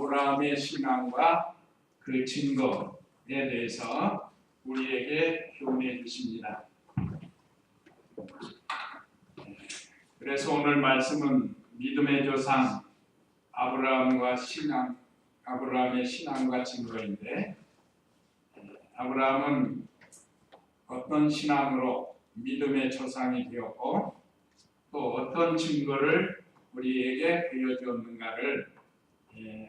아브라함의 신앙과 그 증거에 대해서 우리에게 교훈해 주십니다. 그래서 오늘 말씀은 믿음의 조상 아브라함의 신앙과 증거인데, 아브라함은 어떤 신앙으로 믿음의 조상이 되었고 또 어떤 증거를 우리에게 보여주었는가를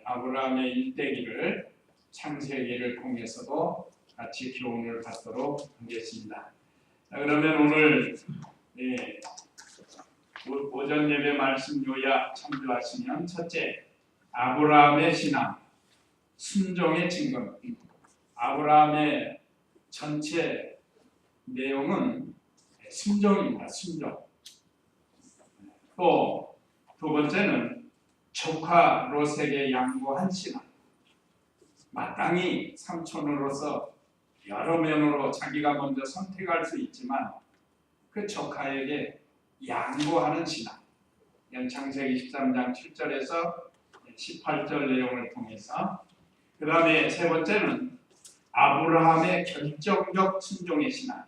아브라함의 일대기를 창세기를 통해서도 같이 교훈을 받도록 하겠습니다. 자, 그러면 오늘 오전 예배 말씀 요약 참조하시면, 첫째, 아브라함의 신앙, 순종의 증거. 아브라함의 전체 내용은 순종입니다. 순종. 또 두 번째는 조카 롯에게 양보한 신앙. 마땅히 삼촌으로서 여러 면으로 자기가 먼저 선택할 수 있지만 그 조카에게 양보하는 신앙. 창세기 13장 7절에서 18절 내용을 통해서. 그 다음에 세 번째는 아브라함의 결정적 순종의 신앙.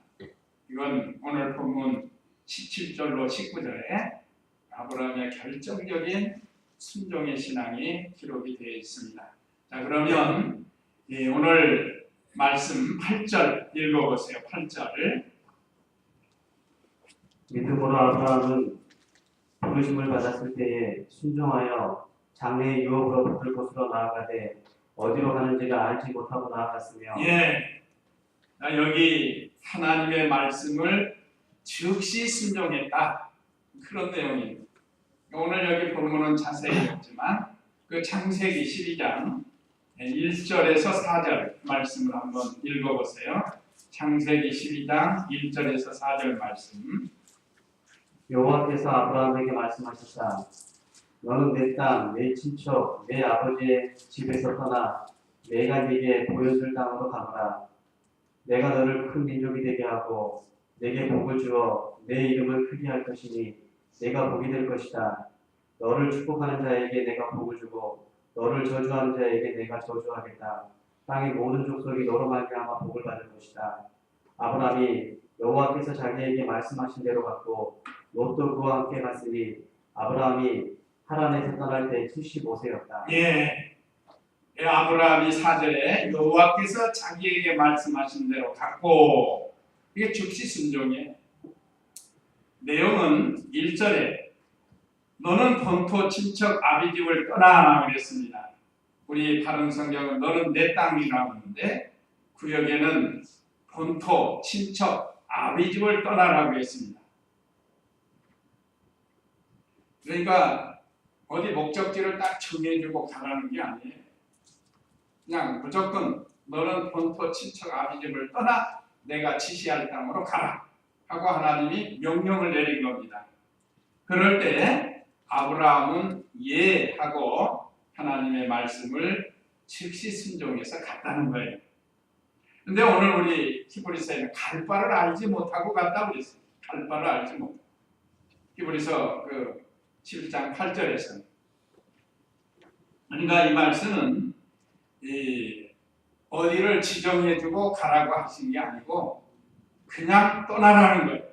이건 오늘 본문 17절로 19절에 아브라함의 결정적인 순종의 신앙이 기록이 되어 있습니다. 자, 그러면 오늘 말씀 8절 읽어보세요. 8절을. 믿음으로 아브라함은 부르심을 받았을 때에 순종하여 장래의 유업으로 받을 곳으로 나아가되 어디로 가는지를 알지 못하고 나아갔으며. 자, 여기 하나님의 말씀을 즉시 순종했다, 그런 내용입니다. 오늘 여기 본문은 자세히 없지만 그 창세기 12장 1절에서 4절 말씀을 한번 읽어보세요. 창세기 12장 1절에서 4절 말씀. 여호와께서 아브라함에게 말씀하셨다. 너는 내 땅, 내 친척, 내 아버지의 집에서 떠나 내가 네게 보여줄 땅으로 가거라. 내가 너를 큰 민족이 되게 하고 내게 복을 주어 내 이름을 크게 할 것이니 내가 복이 될 것이다. 너를 축복하는 자에게 내가 복을 주고 너를 저주하는 자에게 내가 저주하겠다. 땅의 모든 족속이 너로 말미암아 복을 받을 것이다. 아브라함이 여호와께서 자기에게 말씀하신 대로 갔고 롯도 그와 함께 갔으니 아브라함이 하란에서 떠날 때 75세였다. 아브라함이 4절에 여호와께서 자기에게 말씀하신 대로 갔고, 이게 즉시 순종이에요. 내용은 1절에 너는 본토 친척 아비집을 떠나 그랬습니다. 우리 다른 성경은 너는 내 땅이라고 하는데 구역에는 본토 친척 아비집을 떠나라고 했습니다. 그러니까 어디 목적지를 딱 정해주고 가라는 게 아니에요. 그냥 무조건 너는 본토 친척 아비집을 떠나 내가 지시할 땅으로 가라 하고 하나님이 명령을 내린 겁니다. 그럴 때 아브라함은 예 하고 하나님의 말씀을 즉시 순종해서 갔다는 거예요. 근데 오늘 우리 히브리서에는 갈 바를 알지 못하고 갔다고 그랬어요. 갈 바를 알지 못하고. 히브리서 그 11장 8절에서는. 그러니까 이 말씀은 어디를 지정해주고 가라고 하신 게 아니고 그냥 떠나라는 거예요.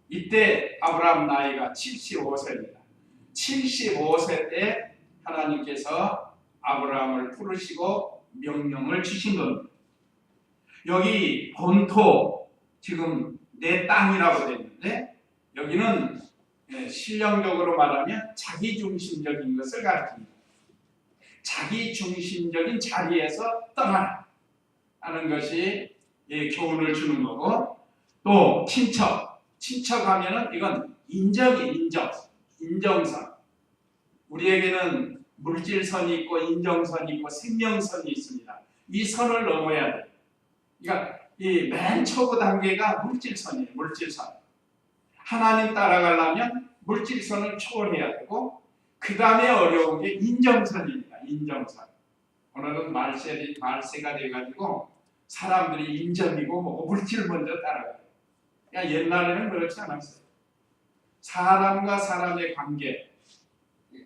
이때 아브라함 나이가 75세입니다. 75세 때 하나님께서 아브라함을 부르시고 명령을 주신 겁니다. 여기 본토, 지금 내 땅이라고 되어 있는데 여기는 신령적으로 말하면 자기중심적인 것을 가리킵니다. 자기중심적인 자리에서 떠나라 하는 것이 교훈을 주는 거고, 또 친척하면은 이건 인정선. 우리에게는 물질선이 있고 인정선이 있고 생명선이 있습니다. 이 선을 넘어야 돼요. 그러니까 이 맨 초보 단계가 물질선이에요. 물질선. 하나님 따라가려면 물질선을 초월해야 되고 그 다음에 어려운 게 인정선입니다. 인정선. 오늘은 말세가 돼가지고 사람들이 인정이고 뭐고 물질 먼저 따라가요. 그러니까 옛날에는 그렇지 않았어요. 사람과 사람의 관계,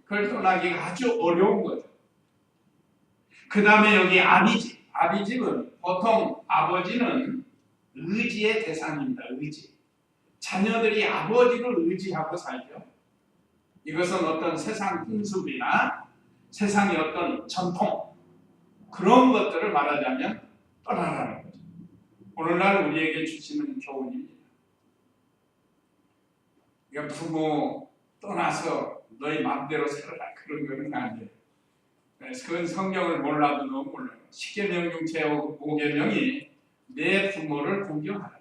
그걸 떠나기가 아주 어려운 거죠. 그 다음에 여기 아비집. 아비집은 보통 아버지는 의지의 대상입니다. 의지. 자녀들이 아버지를 의지하고 살죠. 이것은 어떤 세상 풍습이나 세상의 어떤 전통 그런 것들을 말하자면 떠나라는 거죠. 오늘날 우리에게 주시는 교훈입니다. 그러니까 부모 떠나서 너희 마음대로 살아라 그런 거는 아니에요. 그건 성경을 몰라도 너무 몰라요. 십계명 중 제5계명이 내 부모를 공경하라.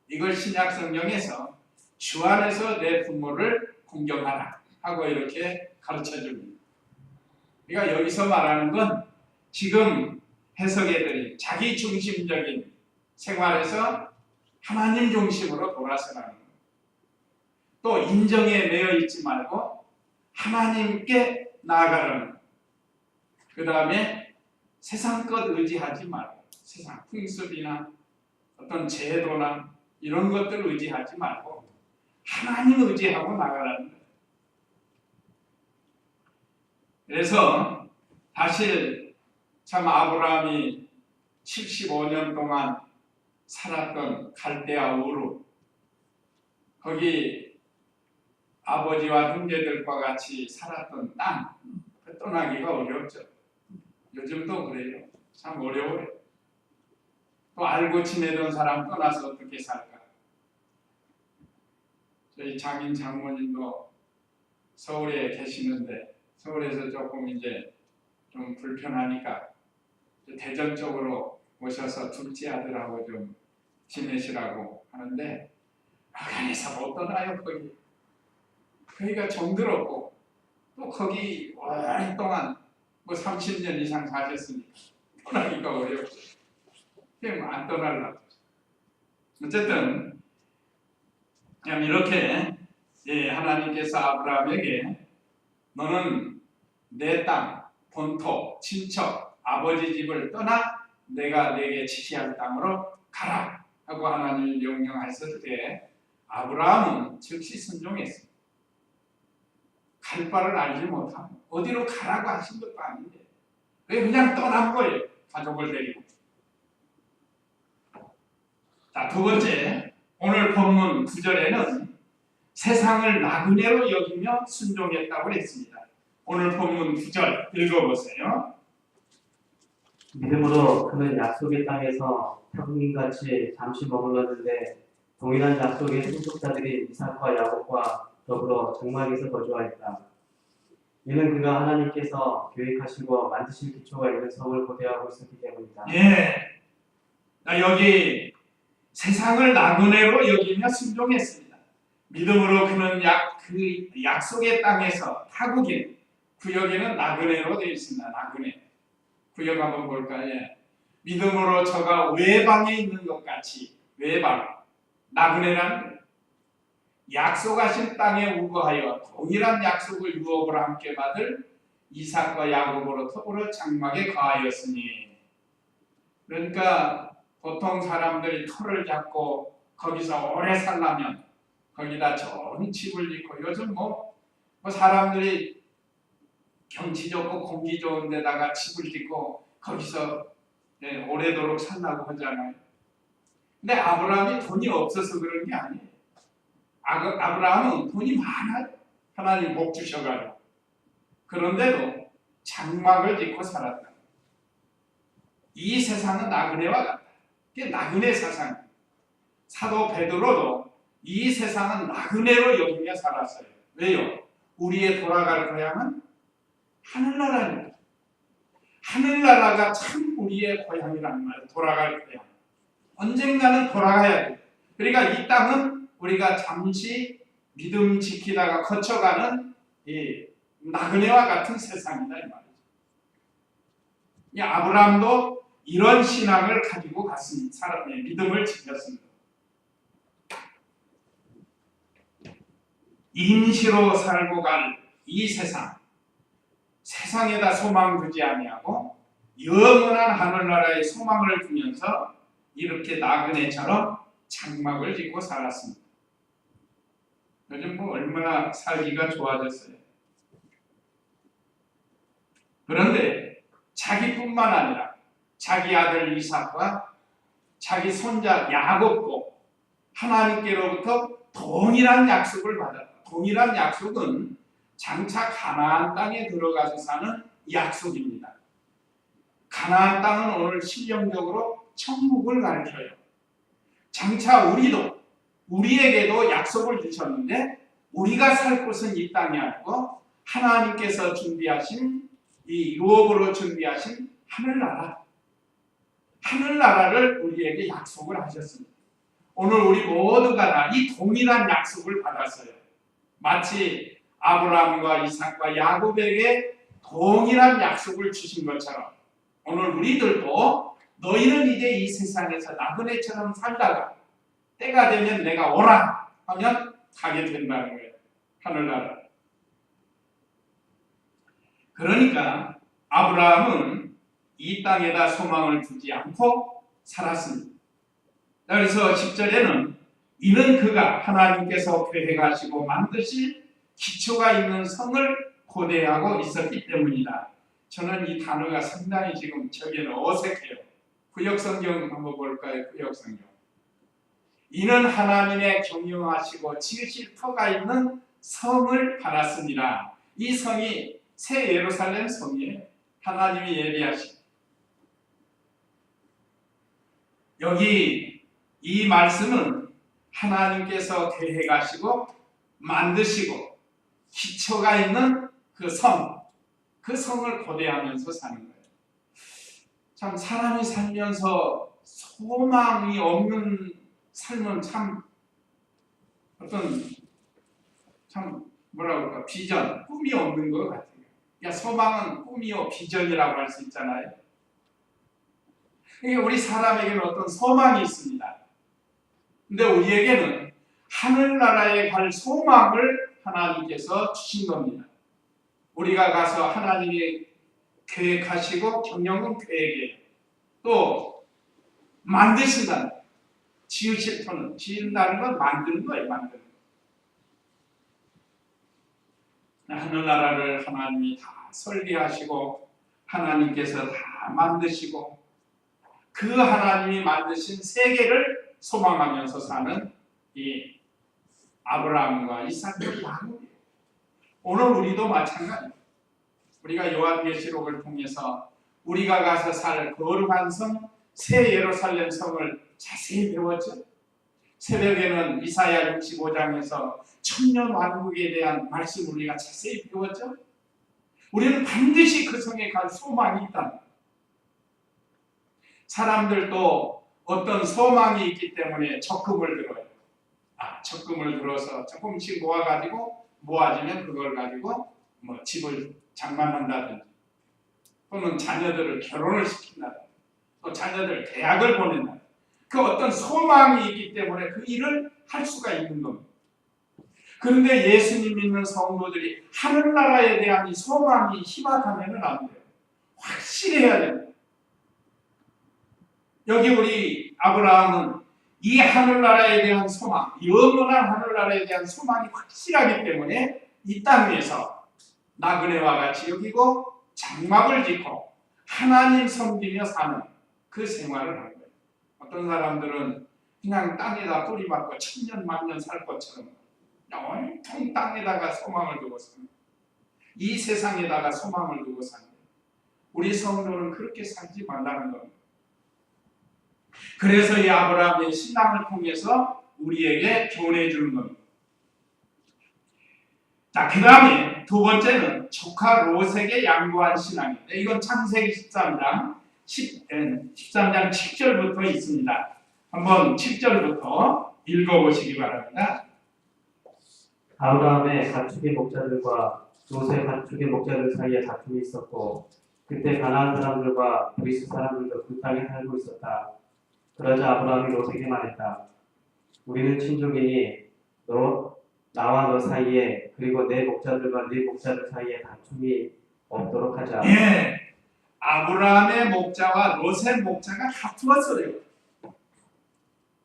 이걸 신약 성경에서 주 안에서 내 부모를 공경하라 하고 이렇게 가르쳐 줍니다. 그러니까 여기서 말하는 건 지금 해석해드린 자기 중심적인 생활에서 하나님 중심으로 돌아서라는 거예요. 또 인정에 매여 있지 말고 하나님께 나아가라는 거예요. 그 다음에 세상 것 의지하지 말고 세상 풍습이나 어떤 제도나 이런 것들 의지하지 말고 하나님 의지하고 나가라는 거예요. 그래서 사실 참 아브라함이 75년 동안 살았던 갈대아 우르 거기 아버지와 형제들과 같이 살았던 땅 떠나기가 어렵죠. 요즘도 그래요. 참 어려워요. 또 알고 지내던 사람 떠나서 어떻게 살까? 저희 장인 장모님도 서울에 계시는데 서울에서 조금 이제 좀 불편하니까 대전 쪽으로 오셔서 둘째 아들하고 좀 지내시라고 하는데 아간에서 못 떠나요. 거기가 정들었고 또 거기 오랫동안 뭐 30년 이상 사셨으니까 떠나기가 어렵죠. 그냥 안 떠나려고. 어쨌든 그냥 이렇게 하나님께서 아브라함에게 너는 내 땅, 본토, 친척, 아버지 집을 떠나 내가 내게 지시할 땅으로 가라 하고 하나님이 명령하셨을 때 아브라함은 즉시 순종했습니다. 갈 바를 알지 못하고 어디로 가라고 하신 것도 아닌데 그냥 떠난 거예요. 가족을 데리고. 자, 두 번째 오늘 본문 9절에는 세상을 나그네로 여기며 순종했다고 했습니다. 오늘 본문 9절 읽어보세요. 믿음으로 그는 약속의 땅에서 평민같이 잠시 머물렀는데 동일한 약속의 상속자들인 이삭과 야곱과 더불어 장막에서 거주하였다. 이는 그가 하나님께서 계획하시고 만드실 기초가 있는 성을 고대하고 있었기 때문이다. 예. 자, 여기 세상을 나그네로 여기며 순종했습니다. 믿음으로 그는 그 약속의 땅에서 타국인 구역에는 나그네로 되어 있습니다. 나그네. 구역 한번 볼까요? 예. 믿음으로 저가 외방에 있는 것 같이 외방. 나그네라는 거예요. 약속하신 땅에 우거하여 동일한 약속을 유업으로 함께 받을 이삭과 야곱으로 더불어 장막에 거하였으니. 그러니까 보통 사람들이 터를 잡고 거기서 오래 살려면 거기다 좋은 집을 짓고 요즘 뭐 사람들이 경치 좋고 공기 좋은 데다가 집을 짓고 거기서 오래도록 살라고 하잖아요. 근데 아브라함이 돈이 없어서 그런 게 아니에요. 아브라함은 돈이 많아요. 하나님 복 주셔가지고. 그런데도 장막을 짓고 살았다. 이 세상은 나그네와 같다. 이게 나그네 세상. 사도 베드로도 이 세상은 나그네로 여기며 살았어요. 왜요? 우리의 돌아갈 고향은 하늘나라입니다. 하늘나라가 참 우리의 고향이라는 말이에요. 돌아갈 고향. 언젠가는 돌아가야 돼요. 그러니까 이 땅은 우리가 잠시 믿음 지키다가 거쳐가는 이 나그네와 같은 세상이다 이 말이죠. 이 아브라함도 이런 신앙을 가지고 갔습니다. 사람의 믿음을 지켰습니다. 임시로 살고 갈 이 세상에다 소망 두지 아니하고 영원한 하늘나라에 소망을 두면서 이렇게 나그네처럼 장막을 짓고 살았습니다. 요즘 뭐 얼마나 살기가 좋아졌어요. 그런데 자기뿐만 아니라 자기 아들 이삭과 자기 손자 야곱도 하나님께로부터 동일한 약속을 받았다. 동일한 약속은 장차 가나안 땅에 들어가서 사는 약속입니다. 가나안 땅은 오늘 실령적으로 천국을 가리켜요. 장차 우리에게도 약속을 주셨는데 우리가 살 곳은 이 땅이 아니고 하나님께서 준비하신 이 유업으로 준비하신 하늘나라를 우리에게 약속을 하셨습니다. 오늘 우리 모두가 다 이 동일한 약속을 받았어요. 마치 아브라함과 이삭과 야곱에게 동일한 약속을 주신 것처럼 오늘 우리들도 너희는 이제 이 세상에서 나그네처럼 살다가 때가 되면 내가 오라 하면 가게 된다는 거예요. 하늘나라. 그러니까 아브라함은 이 땅에다 소망을 두지 않고 살았습니다. 그래서 10절에는 이는 그가 하나님께서 계획하시고 만드실 기초가 있는 성을 고대하고 있었기 때문이다. 저는 이 단어가 상당히 지금 저에게는 어색해요. 구역성경 한번 볼까요? 구역성경. 이는 하나님의 경영하시고 지으실 터가 있는 성을 받았습니다. 이 성이 새 예루살렘 성이에요. 하나님이 예비하신. 여기 이 말씀은 하나님께서 계획하시고 만드시고 기초가 있는 그 성을 고대하면서 사는 거예요. 참 사람이 살면서 소망이 없는 삶은 참 뭐라고 할까, 비전, 꿈이 없는 것 같아요. 그러니까 소망은 꿈이요 비전이라고 할 수 있잖아요. 그러니까 우리 사람에게는 어떤 소망이 있습니다. 근데 우리에게는 하늘나라에 갈 소망을 하나님께서 주신 겁니다. 우리가 가서 하나님이 계획하시고 경영은 계획이에요. 또 만드신다는 거예요. 지으실 터는, 지은다는 건 만드는 거예요. 만드는 거. 하늘나라를 하나님이 다 설계하시고 하나님께서 다 만드시고 그 하나님이 만드신 세계를 소망하면서 사는 이 아브라함과 이삭과 야곱이에요. 오늘 우리도 마찬가지예요. 우리가 요한계시록을 통해서 우리가 가서 살 거룩한 성, 새 예루살렘 성을 자세히 배웠죠. 새벽에는 이사야 65장에서 천년 왕국에 대한 말씀을 우리가 자세히 배웠죠. 우리는 반드시 그 성에 갈 소망이 있다. 사람들도 어떤 소망이 있기 때문에 적금을 들어요. 적금을 들어서 조금씩 모아지면 그걸 가지고 집을 장만한다든지 또는 자녀들을 결혼을 시킨다든지 또 자녀들 대학을 보낸다든지 그 어떤 소망이 있기 때문에 그 일을 할 수가 있는 겁니다. 그런데 예수님 믿는 성도들이 하늘나라에 대한 이 소망이 희박하면 안 돼요. 확실해야 됩니다. 여기 우리 아브라함은 이 하늘나라에 대한 소망, 영원한 하늘나라에 대한 소망이 확실하기 때문에 이 땅 위에서 나그네와 같이 여기고 장막을 짓고 하나님 섬기며 사는 그 생활을 한 거예요. 어떤 사람들은 그냥 땅에다 뿌리 박고 천년 만년 살 것처럼 온통 땅에다가 소망을 두고 삽니다. 이 세상에다가 소망을 두고 삽니다. 우리 성도는 그렇게 살지 말라는 겁니다. 그래서 이 아브라함의 신앙을 통해서 우리에게 교훈해 주는 겁니다. 자, 그 다음에 두 번째는 조카 롯에게 양보한 신앙입니다. 이건 창세기 13장 7절부터 있습니다. 한번 7절부터 읽어보시기 바랍니다. 아브라함의 가축의 목자들과 롯의 가축의 목자들 사이에 다툼이 있었고 그때 가나안 사람들과 브리스 사람들도 그 땅에 살고 있었다. 그러자 아브라함이 롯에게 말했다. 우리는 친족이니 나와 너 사이에 그리고 내 목자들과 네 목자들 사이에 다툼이 없도록 하자. 예, 아브라함의 목자와 롯의 목자가 다투었어요.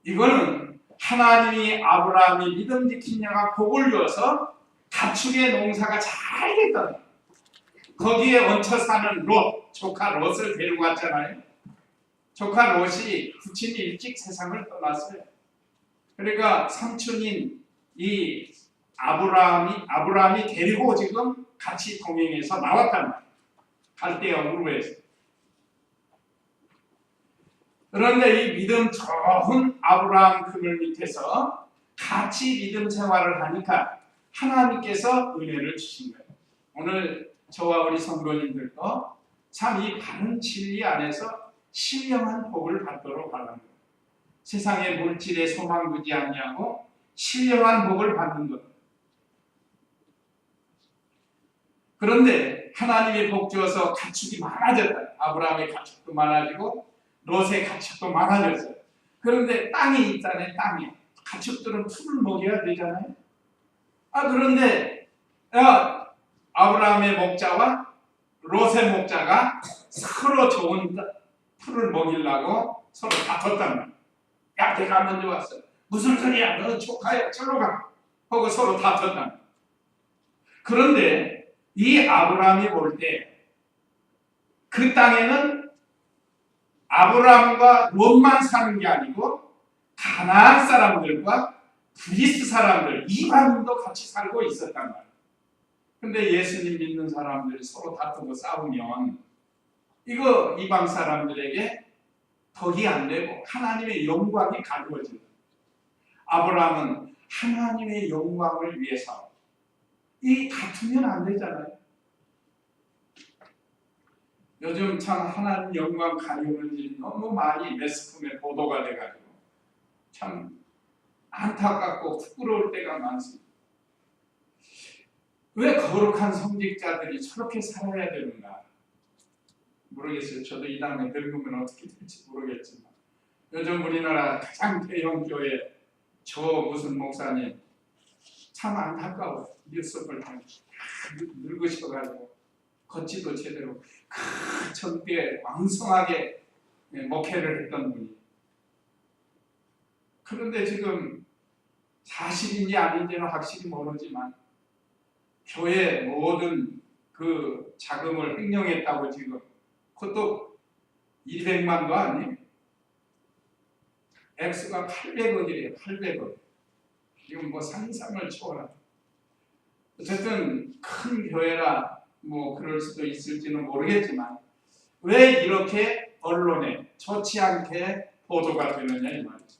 이거는 하나님이 아브라함이 믿음 지킨 자가 복을 주어서 가축의 농사가 잘 됐다. 거기에 얹혀 사는 롯, 조카 롯을 데리고 왔잖아요. 조카 롯이 부친이 일찍 세상을 떠났어요. 그러니까 삼촌인 이 아브라함이 데리고 지금 같이 동행해서 나왔단 말이에요. 갈대아 우르에서. 그런데 이 믿음 좋은 아브라함 그늘 밑에서 같이 믿음 생활을 하니까 하나님께서 은혜를 주신 거예요. 오늘 저와 우리 성도님들도 참 이 바른 진리 안에서 신령한 복을 받도록 하는 거예요. 세상의 물질에 소망 두지 아니하고 신령한 복을 받는 것. 그런데 하나님의 복 주어서 가축이 많아졌다. 아브라함의 가축도 많아지고 롯의 가축도 많아졌어요. 그런데 땅이 있잖아요. 땅이. 가축들은 풀을 먹여야 되잖아요. 그런데 아브라함의 목자와 롯의 목자가 서로 좋은 풀을 먹이려고 서로 다퉜단 말이에요. 야, 내가 먼저 왔어. 무슨 소리야? 너 조카야. 저로 가. 하고 서로 다퉜단 말이에요. 그런데 이 아브라함이 볼 때 그 땅에는 아브라함과 롯만 사는 게 아니고 가나안 사람들과 브리스 사람들, 이방인도 같이 살고 있었단 말이에요. 근데 예수님 믿는 사람들이 서로 다투고 싸우면 이거 이방 사람들에게 덕이 안 되고 하나님의 영광이 가루어진다. 아브라함은 하나님의 영광을 위해서 이 다투면 안 되잖아요. 요즘 참 하나님 영광 가리우는 일이 너무 많이 매스컴에 보도가 돼가지고 참 안타깝고 부끄러울 때가 많습니다. 왜 거룩한 성직자들이 저렇게 살아야 되는가 모르겠어요. 저도 이 다음에 늙으면 어떻게 될지 모르겠지만 요즘 우리나라 가장 대형 교회 저 무슨 목사님 참 안타까워요. 뉴스를 다 늙으셔가지고 걷지도 제대로 큰 전교에 왕성하게 목회를 했던 분이. 그런데 지금 사실인지 아닌지는 확실히 모르지만 교회 모든 그 자금을 횡령했다고 지금 그것도 200만도 아니에요. 액수가 800억이래요. 800억. 지금 뭐 상상을 초월한. 어쨌든 큰 교회라 뭐 그럴 수도 있을지는 모르겠지만 왜 이렇게 언론에 좋지 않게 보도가 되느냐 이 말이죠.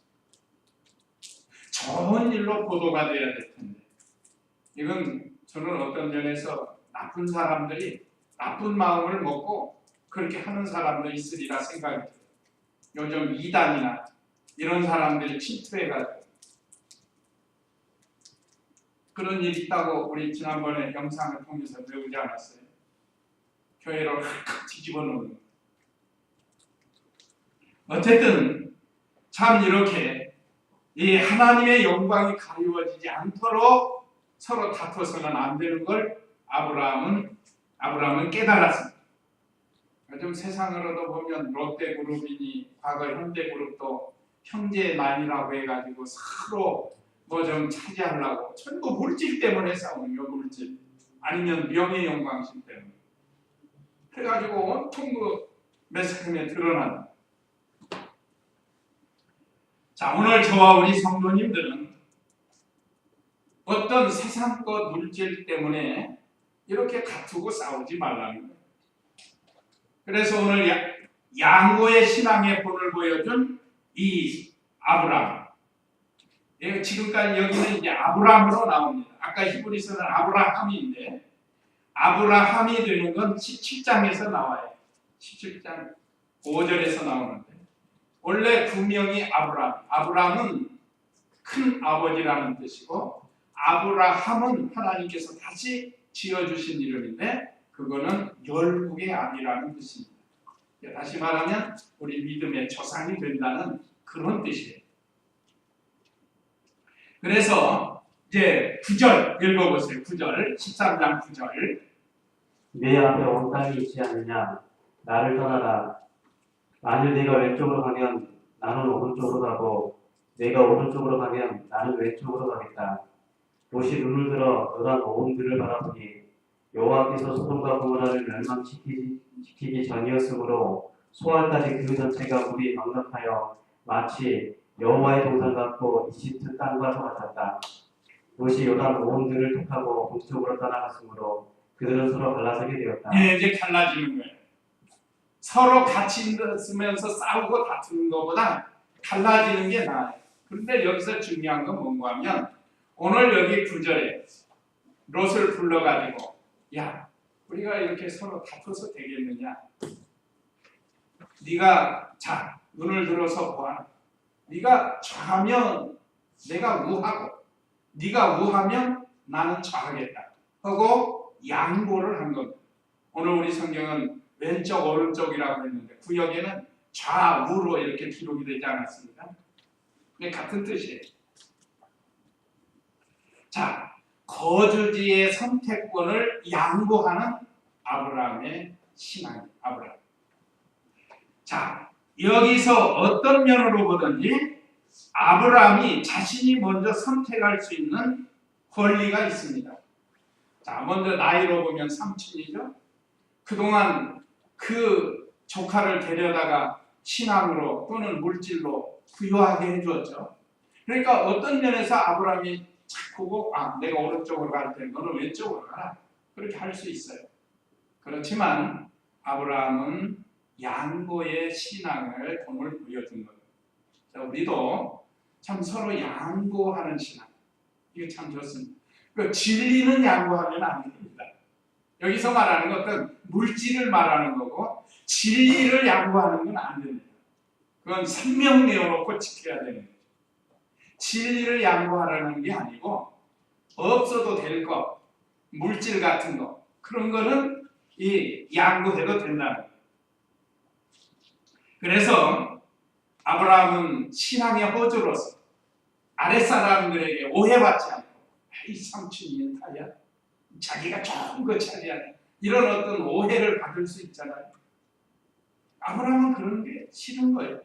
좋은 일로 보도가 돼야 될 텐데 이건 저는 어떤 면에서 나쁜 사람들이 나쁜 마음을 먹고 그렇게 하는 사람도 있으리라 생각이 들어요. 요즘 이단이나 이런 사람들이 침투해가지고 그런 일이 있다고 우리 지난번에 영상을 통해서 배우지 않았어요? 교회를 확 뒤집어 놓는. 어쨌든 참 이렇게 이 하나님의 영광이 가리워지지 않도록 서로 다투어서는 안 되는 걸 아브라함은 깨달았습니다. 요즘 세상으로도 보면 롯데그룹이니 과거 현대그룹도 형제만이라고 해가지고 서로 뭐 좀 차지하려고 전부 물질 때문에 싸우는 거 물질 아니면 명예 영광심 때문에 그래가지고 온통 그 매스컴에 드러난다. 자, 오늘 저와 우리 성도님들은 어떤 세상 것 물질 때문에 이렇게 다투고 싸우지 말라는 거예요. 그래서 오늘 양고의 신앙의 본을 보여준 이 아브라함. 지금까지 여기는 이제 아브라함으로 나옵니다. 아까 히브리서는 아브라함인데 아브라함이 되는 건 17장에서 나와요. 17장 5절에서 나오는데 원래 구명이 아브라함. 아브라함은 큰 아버지라는 뜻이고 아브라함은 하나님께서 다시 지어주신 이름인데 그거는 열국의 아비라는 뜻입니다. 다시 말하면 우리 믿음의 조상이 된다는 그런 뜻이에요. 그래서 이제 9절 읽어보세요. 9절 13장 9절 내 앞에 온 땅이 있지 않느냐 나를 떠나라. 만일 네가 왼쪽으로 가면 나는 오른쪽으로 가고 내가 오른쪽으로 가면 나는 왼쪽으로 가겠다. 롯이 눈을 들어 너란 온 들을 바라보니 여호와께서 소돔과 고모라를 멸망시키기 전이었으므로 소알까지 그 전체가 물이 넉넉하여 마치 여호와의 동산 같고 이집트 땅과도 같았다. 롯이 요단 온 들을 택하고 북쪽으로 떠나갔으므로 그들은 서로 갈라서게 되었다. 예, 이제 갈라지는 거예요. 서로 같이 있으면서 싸우고 다투는 것보다 갈라지는 게 나아요. 그런데 여기서 중요한 건 뭔가 하면 오늘 여기 9절에 롯을 불러가지고 야, 우리가 이렇게 서로 다투어서 되겠느냐? 네가 자 눈을 들어서 보아라. 네가 좌하면 내가 우하고 네가 우하면 나는 좌하겠다 하고 양보를 한 겁니다. 오늘 우리 성경은 왼쪽 오른쪽이라고 했는데 구역에는 좌우로 이렇게 기록이 되지 않았습니다. 근데 같은 뜻이에요. 자, 거주지의 선택권을 양보하는 아브라함의 신앙, 아브라함. 자, 여기서 어떤 면으로 보든지 아브라함이 자신이 먼저 선택할 수 있는 권리가 있습니다. 자, 먼저 나이로 보면 삼촌이죠. 그동안 그 조카를 데려다가 신앙으로 또는 물질로 부유하게 해주었죠. 그러니까 어떤 면에서 아브라함이 자꾸고 내가 오른쪽으로 갈 때 너는 왼쪽으로 가라. 그렇게 할 수 있어요. 그렇지만 아브라함은 양보의 신앙을 오늘 보여준 겁니다. 자, 우리도 참 서로 양보하는 신앙. 이거 참 좋습니다. 그 진리는 양보하면 안 됩니다. 여기서 말하는 것은 물질을 말하는 거고 진리를 양보하는 건 안 됩니다. 그건 생명 내어놓고 지켜야 되는 거죠. 진리를 양보하라는 게 아니고 없어도 될 것, 물질 같은 거 그런 거는 이 양보해도 된다는 거예요. 그래서 아브라함은 신앙의 호주로서 아랫사람들에게 오해받지 않고 이 삼촌이 멘탈이야? 자기가 좋은 거 차지하네. 이런 어떤 오해를 받을 수 있잖아요. 아브라함은 그런 게 싫은 거예요.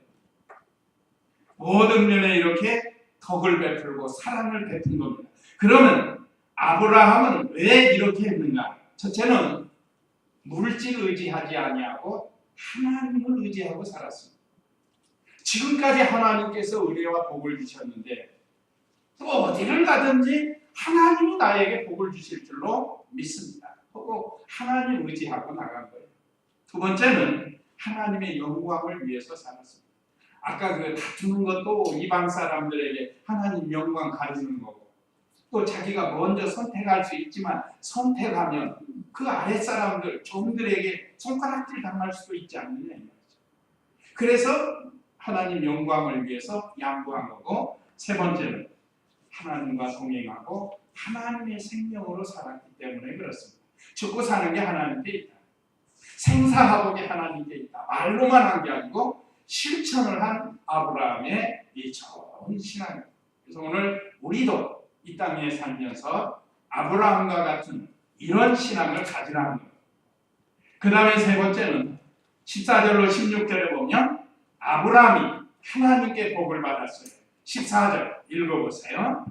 모든 면에 이렇게 덕을 베풀고 사랑을 베푼 겁니다. 그러면 아브라함은 왜 이렇게 했는가? 첫째는 물질 의지하지 아니하고 하나님을 의지하고 살았습니다. 지금까지 하나님께서 은혜와 복을 주셨는데 또 어디를 가든지 하나님이 나에게 복을 주실 줄로 믿습니다. 하고 하나님 의지하고 나간 거예요. 두 번째는 하나님의 영광을 위해서 살았습니다. 아까 그 다투는 것도 이방 사람들에게 하나님 영광 가리는 거고 또 자기가 먼저 선택할 수 있지만 선택하면 그 아랫사람들 종들에게 손가락질 당할 수도 있지 않느냐 이 말이죠. 그래서 하나님 영광을 위해서 양보한 거고 세 번째는 하나님과 동행하고 하나님의 생명으로 살았기 때문에 그렇습니다. 죽고 사는 게 하나님께 있다. 생사하고 게 하나님께 있다. 말로만 한 게 아니고 실천을 한 아브라함의 이 좋은 신앙입니다. 그래서 오늘 우리도 이 땅에 살면서 아브라함과 같은 이런 신앙을 가지라는 거예요. 그 다음에 세 번째는 14절로 16절에 보면 아브라함이 하나님께 복을 받았어요. 14절 읽어보세요.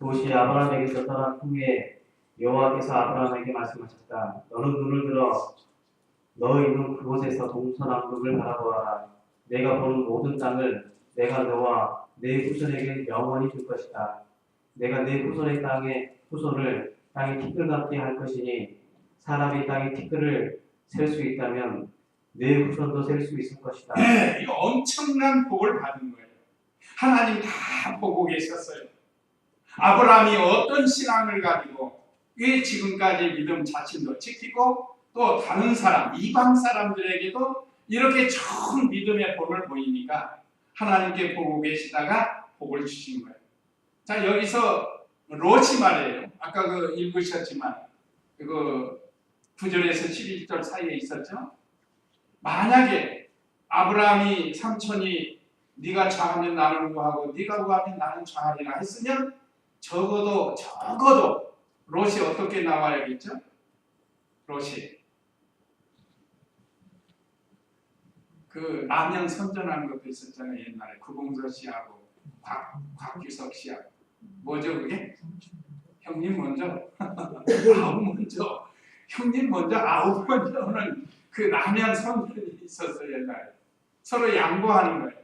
롯이 아브라함에게서 떠난 후에 여호와께서 아브라함에게 말씀하셨다. 너는 눈을 들어 너 있는 그곳에서 동서남북을 바라보아라. 내가 보는 모든 땅을 내가 너와 내 후손에게 영원히 줄 것이다. 내가 내 후손의 후손을 땅의 티끌 같게 할 것이니 사람이 땅의 티끌을 셀 수 있다면 내 후손도 셀 수 있을 것이다. 네, 이거 엄청난 복을 받은 거예요. 하나님 다 보고 계셨어요. 아브라함이 어떤 신앙을 가지고 왜 지금까지 믿음 자신도 지키고 또 다른 사람, 이방 사람들에게도 이렇게 좋은 믿음의 본을 보이니까 하나님께 보고 계시다가 복을 주신 거예요. 자, 여기서 롯이 말이에요. 아까 그 읽으셨지만 그 9절에서 11절 사이에 있었죠. 만약에 아브라함이 삼촌이 네가 좌하면 나는 우하고 네가 우하면 나는 좌하리라 했으면 적어도 롯이 어떻게 나와야겠죠? 롯이 그 라면 선전하는 것도 있었잖아요. 옛날에 구봉서 씨하고 곽규석 씨하고 뭐죠 그게? 형님 먼저, 아우 먼저, 형님 먼저, 아우 먼저는 그 라면 선전이 있었어요. 옛날에. 서로 양보하는 거예요.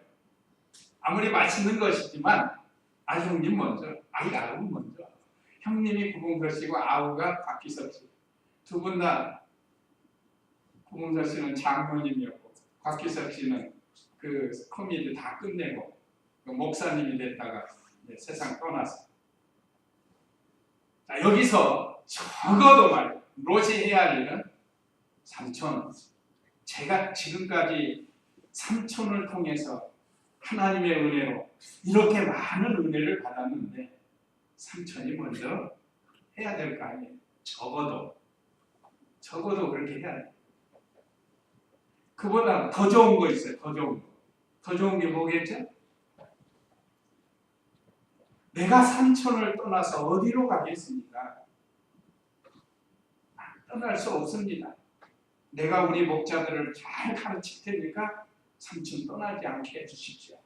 아무리 맛있는 것이지만 아 형님 먼저, 아우 먼저. 형님이 구봉서 씨고 아우가 곽기석 씨. 두 분 다 구봉서 씨는 장로님이었고 곽기석 씨는 그 코미디 다 끝내고 그 목사님이 됐다가 세상 떠났어요. 자, 여기서 적어도 말이에요. 롯이 해야 할 일은 삼촌. 제가 지금까지 삼촌을 통해서 하나님의 은혜로 이렇게 많은 은혜를 받았는데 삼촌이 먼저 해야 될 거 아니에요. 적어도 그렇게 해야 돼요. 그보다 더 좋은 거 있어요. 더 좋은 거. 더 좋은 게 뭐겠죠? 내가 삼촌을 떠나서 어디로 가겠습니까? 떠날 수 없습니다. 내가 우리 목자들을 잘 가르칠 테니까 삼촌 떠나지 않게 해주십시오.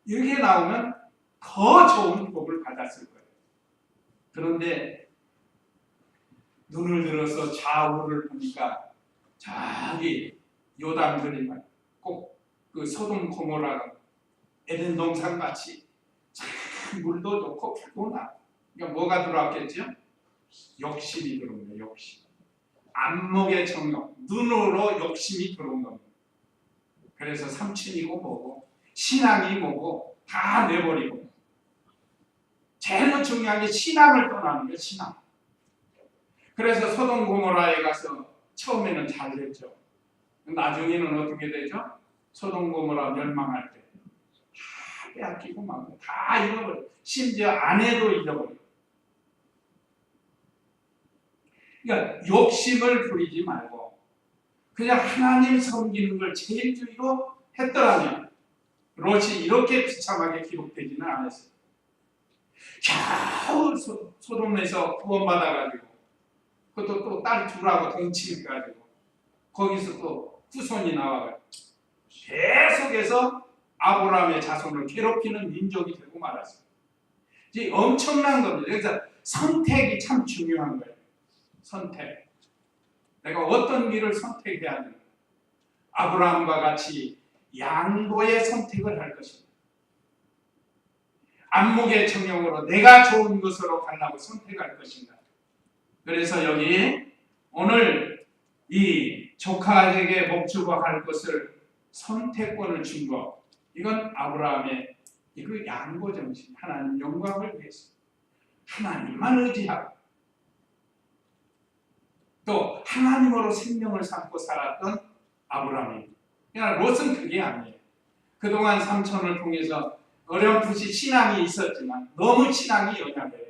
이렇게 나오면 더 좋은 복을 받았을 거예요. 그런데 눈을 들어서 좌우를 보니까 저기 요단들이만 꼭 그 소돔 고모라 에덴 동산 같이 참 물도 좋고 피곤하. 그러니까 뭐가 들어왔겠죠? 욕심이 들어온 거예요. 욕심. 안목의 정욕, 눈으로 욕심이 들어온 겁니다. 그래서 삼촌이고 뭐고 신앙이 뭐고 다 내버리고 제일 중요한 게 신앙을 떠나는 거예요. 신앙. 그래서 소돔 고모라에 가서 처음에는 잘 됐죠. 나중에는 어떻게 되죠? 소돔 고모라 멸망할 때 다 빼앗기고 막 다 잃어버려. 심지어 아내도 잃어버려. 그러니까 욕심을 부리지 말고 그냥 하나님 섬기는 걸 제일 주의로 했더라면 롯이 이렇게 비참하게 기록되지는 않았어요. 겨우 소돔에서 구원받아가지고 그것도 또 딸 둘하고 동침해가지고 거기서 또 후손이 나와가지고 계속해서 아브라함의 자손을 괴롭히는 민족이 되고 말았어요. 이제 엄청난 겁니다. 그래서 선택이 참 중요한 거예요. 선택. 내가 어떤 길을 선택해야 하는가. 아브라함과 같이 양보의 선택을 할 것입니다. 안목의 정형으로 내가 좋은 것으로 가려고 선택할 것인가. 그래서 여기 오늘 이 조카에게 목주고 할 것을 선택권을 준 것. 이건 아브라함의 이거 양보 정신. 하나님 영광을 위해서. 하나님만 의지하고 또 하나님으로 생명을 삼고 살았던 아브라함입니다. 그러나 롯은 그게 아니에요. 그동안 삼촌을 통해서 어렴풋이 신앙이 있었지만 너무 신앙이 연약해요.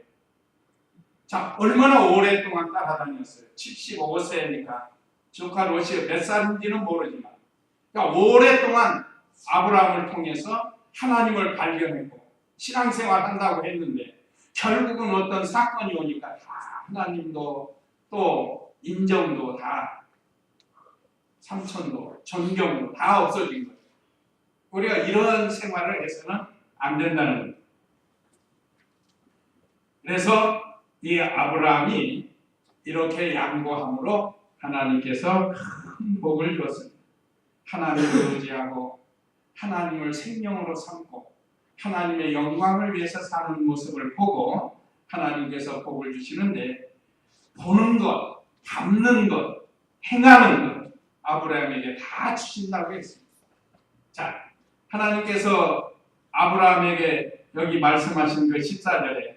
자, 얼마나 오랫동안 따라다녔어요. 75세니까 조카 롯이 몇 살인지는 모르지만 그러니까 오랫동안 아브라함을 통해서 하나님을 발견했고 신앙생활 한다고 했는데 결국은 어떤 사건이 오니까 다 하나님도 또 인정도 다 삼촌도 존경도 다 없어진 거예요. 우리가 이런 생활을 해서는 안 된다는 거예요. 그래서 이 아브라함이 이렇게 양보함으로 하나님께서 큰 복을 줬습니다. 하나님을 의지하고 하나님을 생명으로 삼고 하나님의 영광을 위해서 사는 모습을 보고 하나님께서 복을 주시는데 보는 것, 담는 것, 행하는 것 아브라함에게 다 주신다고 했습니다. 자, 하나님께서 아브라함에게 여기 말씀하신 그 14절에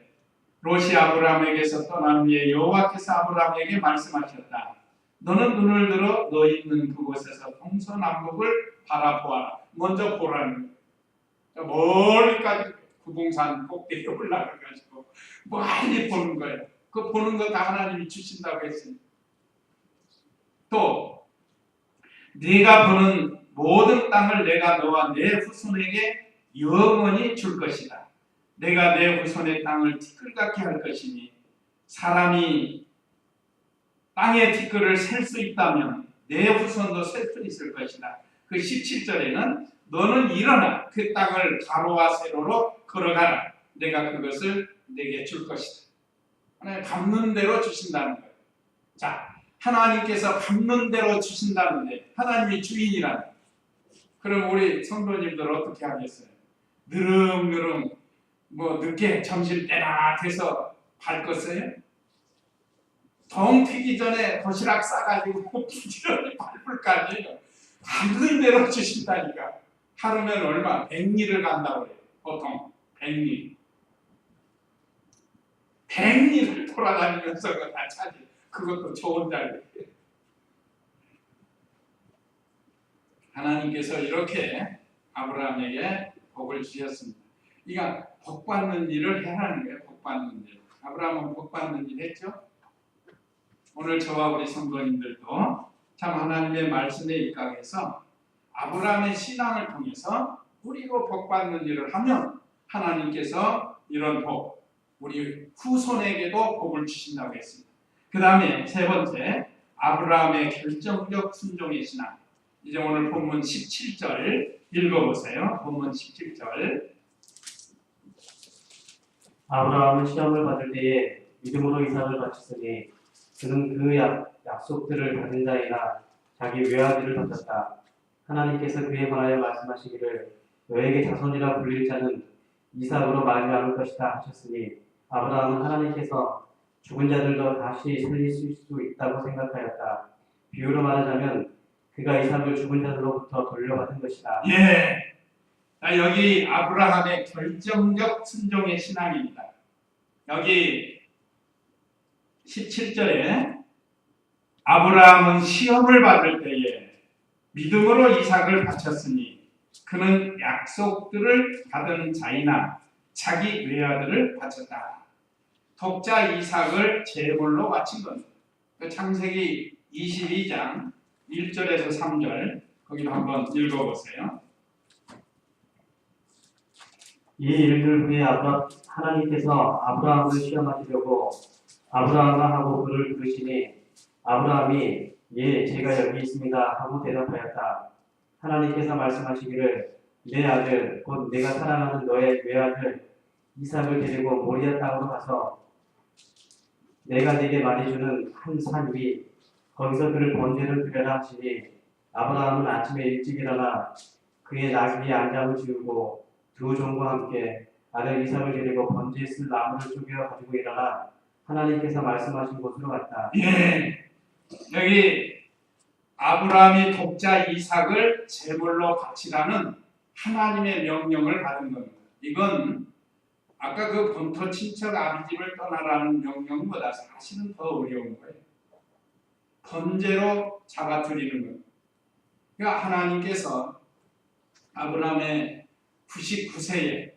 롯이 아브라함에게서 떠난 후에 여호와께서 아브라함에게 말씀하셨다. 너는 눈을 들어 너 있는 그곳에서 동서남북을 바라보아라. 먼저 보라는 거예요. 멀리까지 구봉산 꼭대기에 올라가가지고 많이 보는 거예요. 그 보는 거 다 하나님이 주신다고 했습니다. 또 네가 보는 모든 땅을 내가 너와 내 후손에게 영원히 줄 것이다. 내가 내 후손의 땅을 티끌같게 할 것이니 사람이 땅의 티끌을 셀 수 있다면 내 후손도 셀 수 있을 것이다. 그 17절에는 너는 일어나 그 땅을 가로와 세로로 걸어가라. 내가 그것을 내게 줄 것이다. 하나님 갚는 대로 주신다는 거예요. 자, 하나님께서 갚는 대로 주신다는데 하나님이 주인이라는 거예요. 그럼 우리 성도님들 어떻게 하겠어요? 느릉느릉 뭐 늦게 점심때나 돼서 밟겠어요? 동 트기 전에 도시락 싸가지고 부지런히 밟을 거 아니에요. 밟는 대로 주신다니까. 하루면 얼마? 100리를 간다고 그래요. 보통 100리. 100리를 돌아다니면서 그거 다 차지. 그것도 좋은 자리. 하나님께서 이렇게 아브라함에게 복을 주셨습니다. 그러니까 복 받는 일을 해라는 거예요. 복 받는 일. 아브라함은 복 받는 일 했죠. 오늘 저와 우리 성도님들도 참 하나님의 말씀에 입각해서 아브라함의 신앙을 통해서 우리도 복 받는 일을 하면 하나님께서 이런 복, 우리 후손에게도 복을 주신다고 했습니다. 그 다음에 세 번째, 아브라함의 결정적 순종의 신앙. 이제 오늘 본문 17절 읽어보세요. 본문 17절. 아브라함은 시험을 받을 때에 믿음으로 이삭을 바쳤으니 그는 그 약속들을 받은 자이나 자기 외아들을 바쳤다. 하나님께서 그에 관하여 말씀하시기를 너에게 자손이라 불릴 자는 이삭으로 말미암을 것이다 하셨으니 아브라함은 하나님께서 죽은 자들도 다시 살릴 수 있다고 생각하였다. 비유로 말하자면 그가 이삭을 죽은 자들로부터 돌려받은 것이다. 예. 자, 여기 아브라함의 결정적 순종의 신앙입니다. 여기 17절에 아브라함은 시험을 받을 때에 믿음으로 이삭을 바쳤으니 그는 약속들을 받은 자이나 자기 외아들을 바쳤다. 독자 이삭을 제물로 바친 겁니다. 창세기 22장 1절에서 3절 거기도 한번 읽어보세요. 이 일들 후에 하나님께서 아브라함을 시험하시려고 아브라함아 하고 그를 부르시니 아브라함이 예 제가 여기 있습니다 하고 대답하였다. 하나님께서 말씀하시기를 내 아들 곧 내가 사랑하는 너의 외아들 이삭을 데리고 모리아 땅으로 가서 내가 네게 말해주는 한 산 위 거기서 그를 번제를 드려라 하시니 아브라함은 아침에 일찍 일어나 그의 나귀 안장을 지우고 두 종과 함께 아들 이삭을 데리고 번제에 쓸 나무를 쪼개어 가지고 일어나 하나님께서 말씀하신 곳으로 갔다. 예. 여기 아브라함이 독자 이삭을 제물로 바치라는 하나님의 명령을 받은 겁니다. 이건 아까 그 본토 친척 아비집을 떠나라는 명령보다 사실은 더 어려운 거예요. 번제로 잡아드리는 겁니다. 그러니까 하나님께서 아브라함의 99세에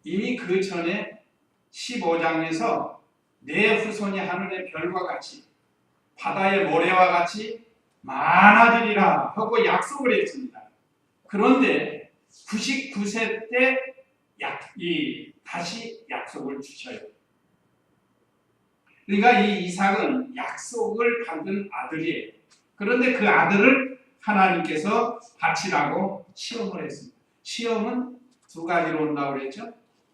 이미 그 전에 15장에서 내 후손이 하늘의 별과 같이 바다의 모래와 같이 많아지리라 하고 약속을 했습니다. 그런데 99세 때 다시 약속을 주셔요. 그러니까 이 이삭은 약속을 받은 아들이에요. 그런데 그 아들을 하나님께서 바치라고 시험을 했습니다. 시험은 두 가지로 온다고 그랬죠.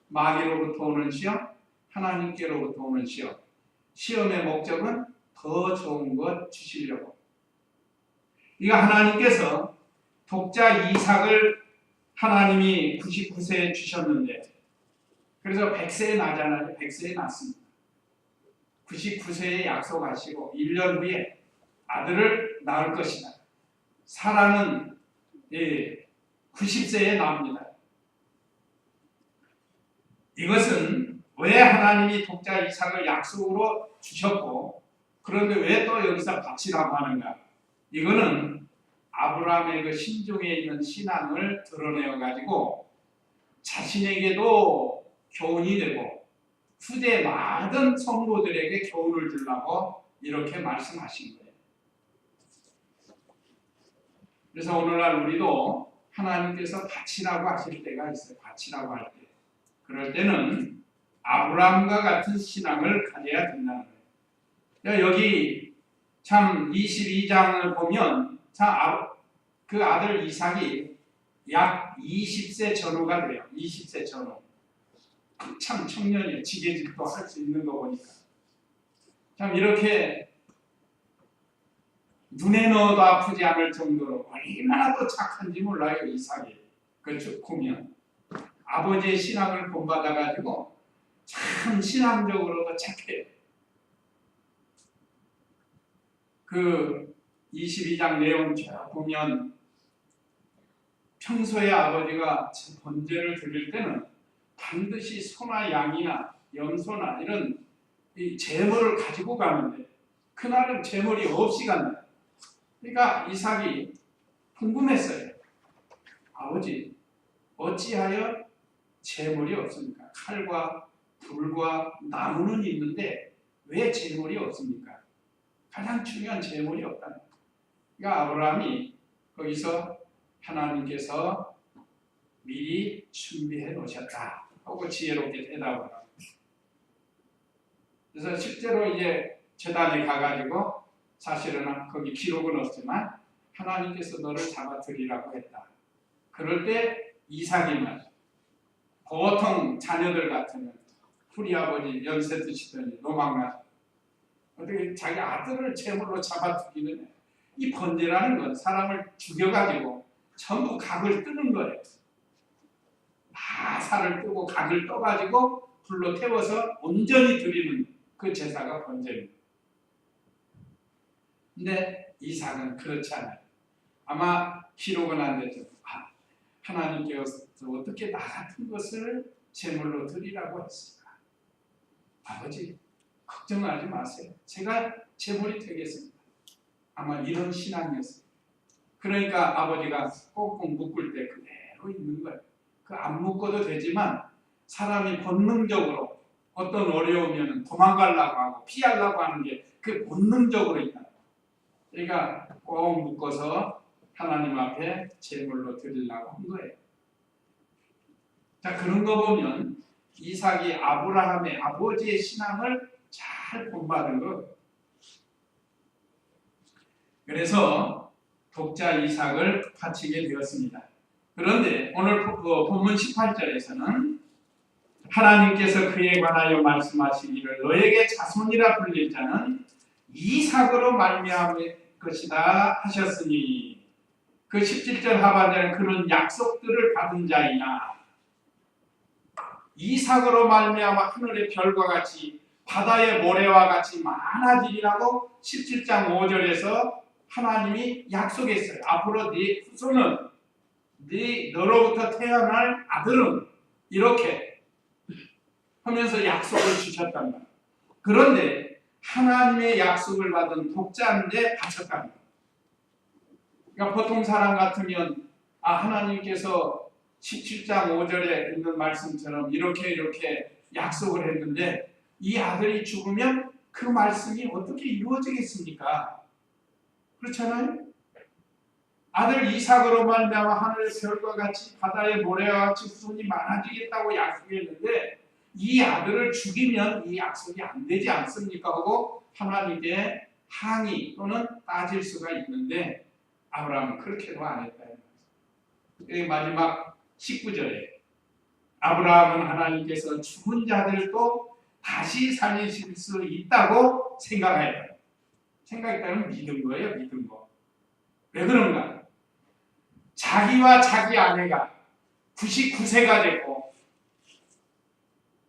마귀로부터 오는 시험, 하나님께로부터 오는 시험. 시험의 목적은 더 좋은 것 주시려고. 이거 하나님께서 독자 이삭을 하나님이 99세에 주셨는데 그래서 100세에 나잖아요. 100세에 났습니다. 99세에 약속하시고 1년 후에 아들을 낳을 것이다. 사라는 90세에 나옵니다. 이것은 왜 하나님이 독자 이삭을 약속으로 주셨고 그런데 왜 또 여기서 바치라고 하는가? 이거는 아브라함의 그 신중에 있는 신앙을 드러내어 가지고 자신에게도 교훈이 되고 후대 많은 성도들에게 교훈을 주려고 이렇게 말씀하신 거예요. 그래서 오늘날 우리도 하나님께서 바치라고 하실 때가 있어요. 바치라고 할 때. 그럴 때는 아브라함과 같은 신앙을 가져야 된다는 거예요. 여기 참 22장을 보면 그 아들 이삭이 약 20세 전후가 돼요. 20세 전후. 참 청년이에요. 지게질도 할 수 있는 거 보니까. 참 이렇게 눈에 넣어도 아프지 않을 정도로 얼마나 또 착한지 몰라요. 이삭이. 그렇죠. 보면 아버지의 신앙을 본받아가지고 참 신앙적으로도 착해요. 그 22장 내용 쭉 보면 평소에 아버지가 번제를 드릴 때는 반드시 소나 양이나 염소나 이런 이 재물을 가지고 가는데 그날은 재물이 없이 간다. 그러니까 이삭이 궁금했어요. 아버지, 어찌하여 재물이 없습니까? 칼과 불과 나무는 있는데 왜 재물이 없습니까? 가장 중요한 재물이 없다는 거예요. 그러니까 아브라함이 거기서 하나님께서 미리 준비해 놓으셨다 하고 지혜롭게 대답을 합니다. 그래서 실제로 이제 제단에 가가지고 사실은 거기 기록은 없지만 하나님께서 너를 잡아들이라고 했다. 그럴 때 이삭이 말이야. 보통 자녀들 같으면 우리 아버지 연세 드시더니 노망나서 어떻게 자기 아들을 제물로 잡아두기는 이 번제라는 건 사람을 죽여가지고 전부 각을 뜨는 거예요. 다 살을 뜨고 각을 떠가지고 불로 태워서 온전히 드리는 그 제사가 번제입니다. 근데 이삭은 그렇지 않아요. 아마 기록은 안 되죠. 하나님께서 어떻게 나 같은 것을 제물로 드리라고 했을까? 아버지, 걱정하지 마세요. 제가 제물이 되겠습니다. 아마 이런 신앙이었어요. 그러니까 아버지가 꼭꼭 묶을 때 그대로 있는 거예요. 그 안 묶어도 되지만 사람이 본능적으로 어떤 어려우면 도망가려고 하고 피하려고 하는 게 그 본능적으로 있다. 그러니까 꼭 묶어서 하나님 앞에 제물로 드리려고 한 거예요. 자, 그런 거 보면 이삭이 아브라함의 아버지의 신앙을 잘 본받은 거. 그래서 독자 이삭을 바치게 되었습니다. 그런데 오늘 본문 18절에서는 하나님께서 그에 관하여 말씀하시기를 너에게 자손이라 불릴 자는 이삭으로 말미암을 것이다 하셨으니 그 17절 하반절은 그런 약속들을 받은 자이나 이삭으로 말미암아 하늘의 별과 같이 바다의 모래와 같이 많아지리라고 17장 5절에서 하나님이 약속했어요. 앞으로 네 후손은 너로부터 태어날 아들은 이렇게 하면서 약속을 주셨단 말이에요. 그런데 하나님의 약속을 받은 독자인데 바쳤단 말이에요. 그러니까 보통 사람 같으면 하나님께서 17장 5절에 있는 말씀처럼 이렇게 약속을 했는데 이 아들이 죽으면 그 말씀이 어떻게 이루어지겠습니까? 그렇잖아요? 아들 이삭으로 말미암아 하늘의 별과 같이 바다의 모래와 같이 후손이 많아지겠다고 약속했는데 이 아들을 죽이면 이 약속이 안 되지 않습니까? 하고 하나님께 항의 또는 따질 수가 있는데 아브라함은 그렇게도 안 했다. 마지막 19절에 아브라함은 하나님께서 죽은 자들도 다시 살리실 수 있다고 생각했다. 생각했다면 믿은 거예요. 믿은 거. 왜 그런가? 자기와 자기 아내가 99세가 됐고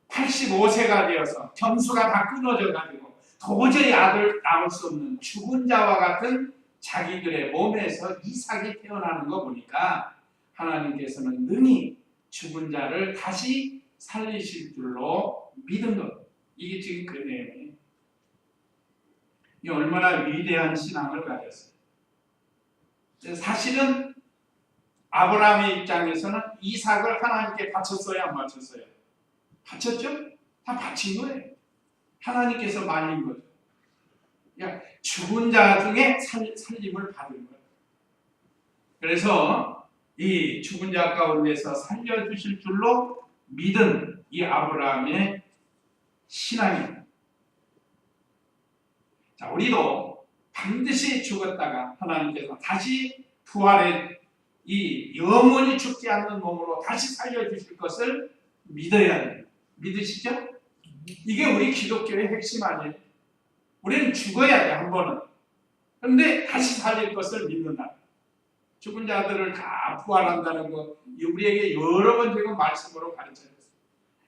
85세가 되어서 경수가 다 끊어져 가지고 도저히 아들 낳을 수 없는 죽은 자와 같은 자기들의 몸에서 이삭이 태어나는 거 보니까 하나님께서는 능히 죽은 자를 다시 살리실 줄로 믿은 것. 이게 지금 그 내용이에요. 이 얼마나 위대한 신앙을 가졌어요. 사실은 아브라함의 입장에서는 이삭을 하나님께 바쳤어요, 안 바쳤어요? 바쳤죠? 다 바친 거예요. 하나님께서 말린 거죠. 그러니까 죽은 자 중에 살림을 받은 거예요. 그래서 이 죽은 자 가운데서 살려주실 줄로 믿은 이 아브라함의 신앙입니다. 자, 우리도 반드시 죽었다가 하나님께서 다시 부활해 이 영원히 죽지 않는 몸으로 다시 살려주실 것을 믿어야 돼요. 믿으시죠? 이게 우리 기독교의 핵심 아니에요? 우리는 죽어야 돼, 한 번은. 그런데 다시 살릴 것을 믿는다. 죽은 자들을 다 부활한다는 거 우리에게 여러 번 지금 말씀으로 가르쳐줬어요.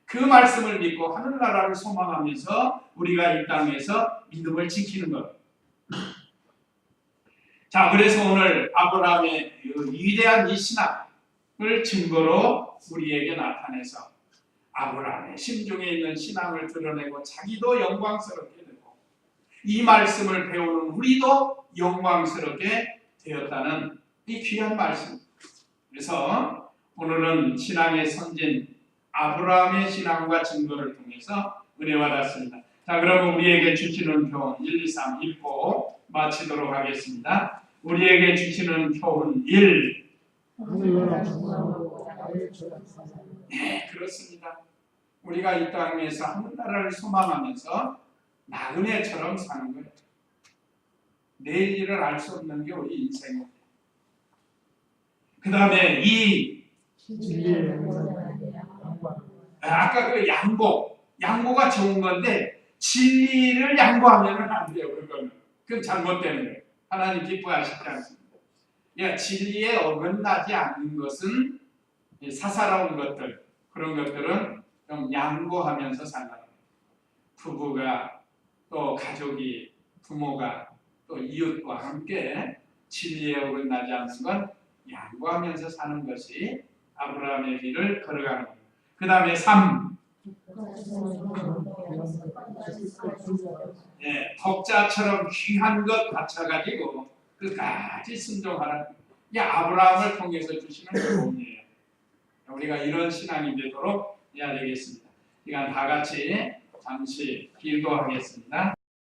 그 말씀을 믿고 하늘나라를 소망하면서 우리가 이 땅에서 믿음을 지키는 것. 자, 그래서 오늘 아브라함의 위대한 이 신앙을 증거로 우리에게 나타내서 아브라함의 심중에 있는 신앙을 드러내고 자기도 영광스럽게 되고 이 말씀을 배우는 우리도 영광스럽게 되었다는 이 귀한 말씀. 그래서 오늘은 신앙의 선진 아브라함의 신앙과 증거를 통해서 은혜 받았습니다. 자, 그러면 우리에게 주시는 교훈 1, 2, 3 읽고 마치도록 하겠습니다. 우리에게 주시는 교훈 1. 네, 그렇습니다. 우리가 이 땅에서 하늘나라를 소망하면서 나그네처럼 사는 거예요. 내일을 알 수 없는 게 우리 인생입니다. 그 다음에 2. 아까 그 양보가 좋은 건데 진리를 양보하면 안 돼요. 그건 잘못되는 거예요. 하나님 기뻐하시지 않습니다. 그러니까 진리에 어긋나지 않는 것은 사사로운 것들, 그런 것들은 좀 양보하면서 살아가는 거예요. 부부가 또 가족이, 부모가 또 이웃과 함께 진리에 어긋나지 않는 건 양보하면서 사는 것이 아브라함의 길을 걸어가는 거예요. 그 다음에 3. 예, 독자처럼 귀한 것 갖춰가지고 끝까지 순종하라. 이게 아브라함을 통해서 주시는 교훈이에요. 우리가 이런 신앙이 되도록 해야 되겠습니다. 시간 다 같이 잠시 기도하겠습니다.